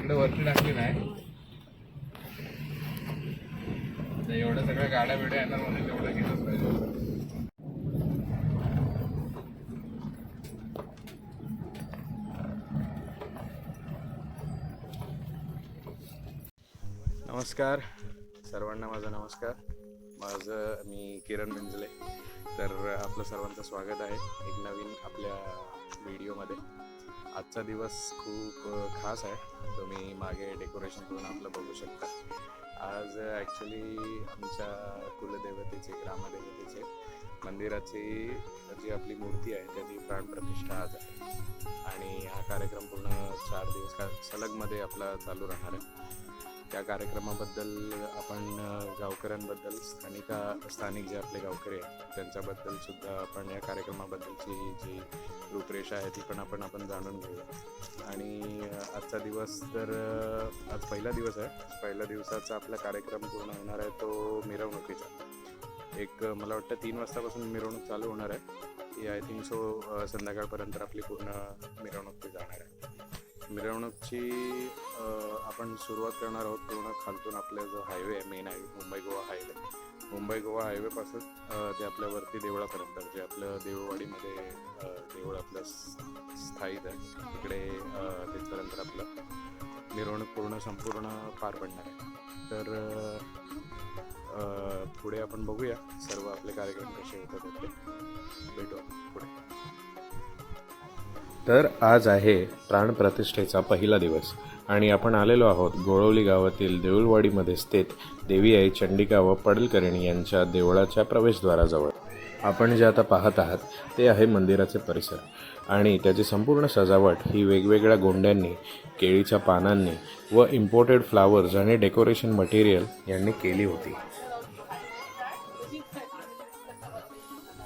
तिकडे वरती टाकली नाही. एवढ्या सगळ्या गाड्या बिड्या येणार म्हणून तेवढं घेतच पाहिजे. नमस्कार सर्वांना, माझा नमस्कार. मी किरण बिंजले. तर आपलं सर्वांचं स्वागत आहे एक नवीन आपल्या व्हिडिओमध्ये. आजचा दिवस खूप खास आहे. तुम्ही मागे डेकोरेशन करून आपलं बघू शकता. आज ॲक्च्युली आमच्या कुलदेवतेचे, ग्रामदेवतेचे मंदिराची जी आपली मूर्ती आहे त्याची प्राणप्रतिष्ठा आज आहे. आणि हा कार्यक्रम पूर्ण 4 दिवस सलगमध्ये आपला चालू राहणार आहे. त्या कार्यक्रमाबद्दल आपण गावकऱ्यांबद्दल, स्थानिक जे आपले गावकरी आहेत त्यांच्याबद्दल सुद्धा आपण या कार्यक्रमाबद्दलची जी रूपरेषा आहे ती पण आपण जाणून घेऊया. आणि आजचा दिवस तर आज पहिला दिवस आहे. पहिल्या दिवसाचा आपला कार्यक्रम पूर्ण होणार आहे तो मिरवणुकीचा. मला वाटतं 3 वाजतापासून मिरवणूक चालू होणार आहे. ती आय थिंक संध्याकाळपर्यंत आपली पूर्ण मिरवणूक जाणार आहे. मिरवणूकची आपण सुरुवात करणार आहोत पूर्ण खालतून. आपला जो हायवे आहे, मेन हायवे, मुंबई गोवा हायवेपासून ते आपल्यावरती देवळापर्यंत, जे आपलं देऊळवाडीमध्ये देऊळ आपलं स्थायिक आहे तिकडे तिथपर्यंत आपलं मिरवणूक संपूर्ण पार पडणार आहे. तर पुढे आपण बघूया सर्व आपले कार्यक्रम कसे होतात ते. भेटू पुढे. तर आज आहे प्राणप्रतिष्ठेचा पहिला दिवस आणि आपण आलेलो आहोत गोळवली गावातील देऊळवाडीमध्ये स्थित देवी आई चंडिका व पडलकर्णी यांच्या देवळाच्या प्रवेशद्वाराजवळ. आपण जे आता पाहत आहात ते आहे मंदिराचे परिसर आणि त्याची संपूर्ण सजावट ही वेगवेगळ्या गोंड्यांनी, केळीच्या पानांनी व इम्पोर्टेड फ्लावर्स आणि डेकोरेशन मटेरियल यांनी केली होती.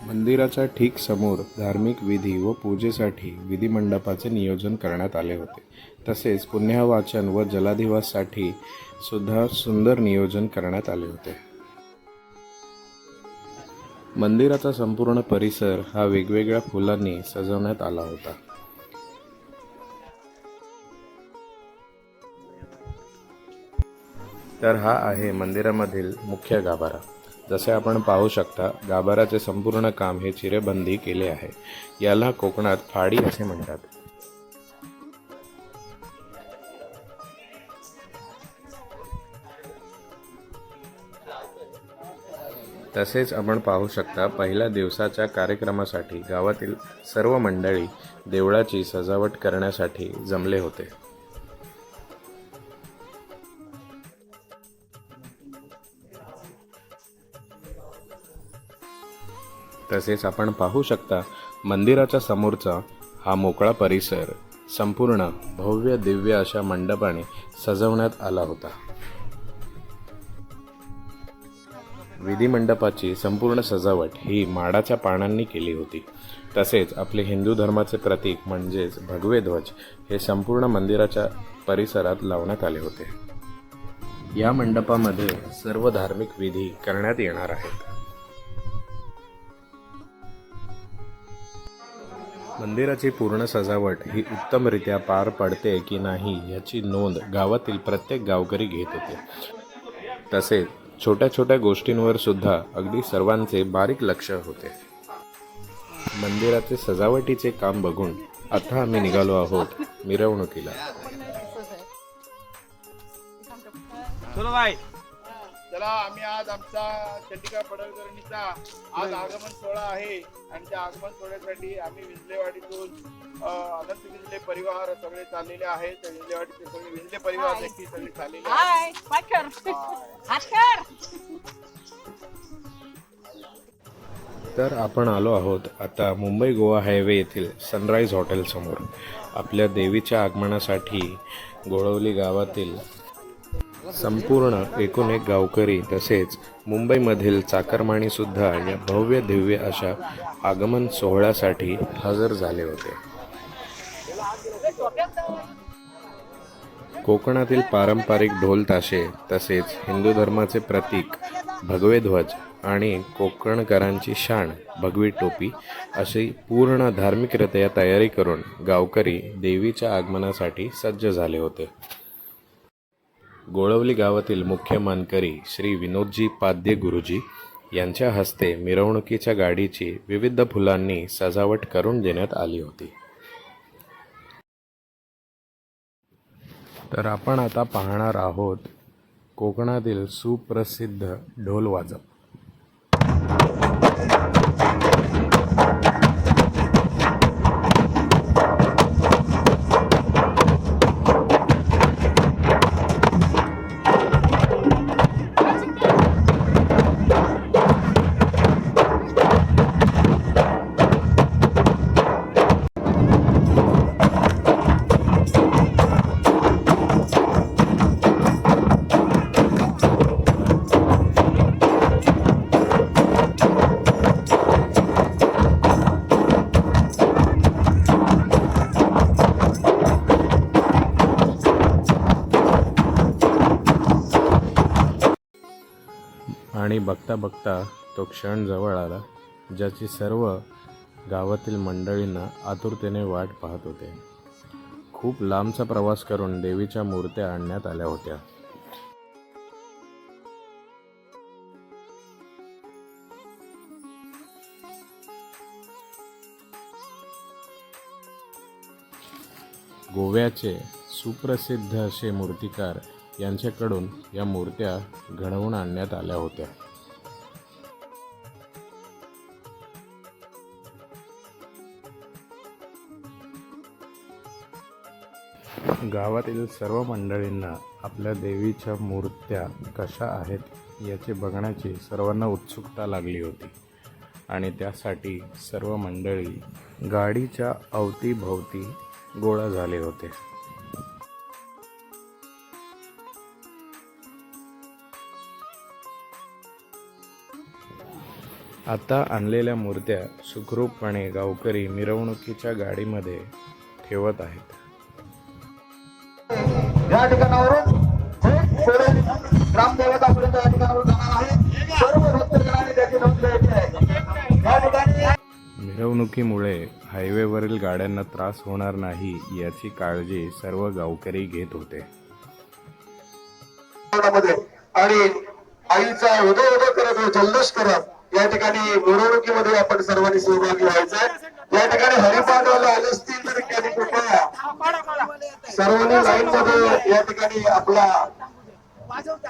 मंदिराच्या ठीक समोर धार्मिक विधी व पूजेसाठी विधिमंडपाचे नियोजन करण्यात आले होते. तसेच पुण्यवाचन व जलाधिवाससाठी सुद्धा सुंदर नियोजन करण्यात आले होते. मंदिराचा संपूर्ण परिसर हा वेगवेगळ्या फुलांनी सजवण्यात आला होता. तर हा आहे मंदिरामधील मुख्य गाभारा. जसे आपण पाहू शकता, गाभाऱ्याचे संपूर्ण काम हे चिरेबंदी केले आहे. याला कोकणात फाडी असे म्हणतात. तसेच आपण पाहू शकता, पहिल्या दिवसाच्या कार्यक्रमासाठी गावातील सर्व मंडळी देवळाची सजावट करण्यासाठी जमले होते. तसेच आपण पाहू शकता, मंदिराच्या समोरचा हा मोकळा परिसर संपूर्ण भव्य दिव्य अशा मंडपाने सजवण्यात आला होता. विधिमंडपाची संपूर्ण सजावट ही माडाच्या पानांनी केली होती. तसेच आपले हिंदू धर्माचे प्रतीक म्हणजेच भगवे ध्वज हे संपूर्ण मंदिराच्या परिसरात लावण्यात आले होते. या मंडपामध्ये सर्व धार्मिक विधी करण्यात येणार आहेत. मंदिराची पूर्ण सजावट ही उत्तमरित्या पार पडते की नाही याची नोंद गावातील प्रत्येक गावकरी घेत होते. तसेच छोट्या छोट्या गोष्टींवर सुद्धा अगदी सर्वांचे बारीक लक्ष होते. मंदिराचे सजावटीचे काम बघून आता आम्ही निघालो आहोत मिरवणुकीला. चला, आम्ही आज आमचा चंडिका पडळकर्णीचा आज आगमन सोहळा आहे आणि त्या आगमन सोहळ्यासाठी आम्ही विंजलेवाडीतून अनंत विंजले परिवार सगळे चाललेले आहेत. त्या विंजलेवाडीचे सगळे विंजले परिवार देखील सगळे चाललेले आहेत. तर आपण आलो आहोत आता मुंबई गोवा हायवे येथील सनराईज हॉटेल समोर. आपल्या देवीच्या आगमनासाठी गोळवली गावातील संपूर्ण एकूण एक गावकरी तसेच मुंबईमधील चाकरमानी सुद्धा या भव्य दिव्य अशा आगमन सोहळ्यासाठी हजर झाले होते. कोकणातील पारंपरिक ढोल ताशे तसेच हिंदू धर्माचे प्रतीक भगवे ध्वज आणि कोकणकरांची शान भगवी टोपी अशी पूर्ण धार्मिकरित्या तयारी करून गावकरी देवीच्या आगमनासाठी सज्ज झाले होते. गोळवली गावातील मुख्य मानकरी श्री विनोदजी पाद्ये गुरुजी यांच्या हस्ते मिरवणुकीच्या गाडीची विविध फुलांनी सजावट करून देण्यात आली होती. तर आपण आता पाहणार आहोत कोकणातील सुप्रसिद्ध ढोल वाजप. आणि बघता बघता तो क्षण जवळ आला, ज्याची सर्व गावातील मंडळींना आतुरतेने वाट पाहत होते. खूप लांबचा प्रवास करून देवीच्या मूर्त्या आणण्यात आल्या होत्या. गोव्याचे सुप्रसिद्ध असे मूर्तिकार यांच्याकडून या मूर्त्या घडवून आणण्यात आल्या होत्या. गावातील सर्व मंडळींना आपल्या देवीच्या मूर्त्या कशा आहेत याचे बघण्याची सर्वांना उत्सुकता लागली होती आणि त्यासाठी सर्व मंडळी गाडीच्या अवतीभवती गोळा झाले होते. आता आणलेल्या मूर्त्या सुखरूपपणे गावकरी मिरवणुकीच्या गाडीमध्ये ठेवत आहेत. या ठिकाणावरून ग्रामदेवतापर्यंत या ठिकाणावर जाणार आहे. सर्व भक्तजनांनी त्याची नोंद घ्यायची आहे. या ठिकाणी मिरवणुकीमुळे हायवेवरील गाड्यांना त्रास होणार नाही याची काळजी सर्व गावकरी घेत होते. आणि आईचा उदो उदो करत जल्लोष करत या ठिकाणी मिरवणुकीमध्ये आपण सर्वांनी सहभागी व्हायचंय. या ठिकाणी हरिपाठवाला आले असतील तर त्या ठिकाणी सर्वांनी लाईन मध्ये या ठिकाणी आपला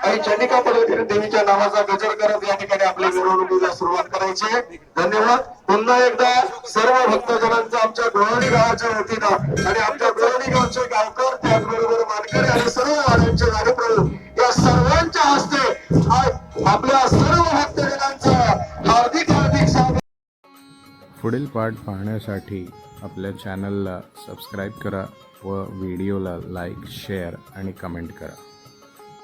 आई चंडिका पडवकर देवीच्या नावाचा गजर करत या ठिकाणी आपल्या मिरवणुकीला सुरुवात करायची. धन्यवाद. पुन्हा एकदा सर्व भक्तजनांचं आमच्या गोळवली गावाच्या वतीनं आणि आमच्या गोळवली गावचे गावकर त्याचबरोबर मानकरी आणि सर्व वाड्यांचे कार्यप्रमुख या सर्वांच्या हस्ते आपल्या सर्व भक्तजनांचं हार्दिक हार्दिक स्वागत. पुढील पार्ट पाहण्यासाठी आपल्या चॅनलला सबस्क्राईब करा व व्हिडिओला लाईक, शेअर आणि कमेंट करा.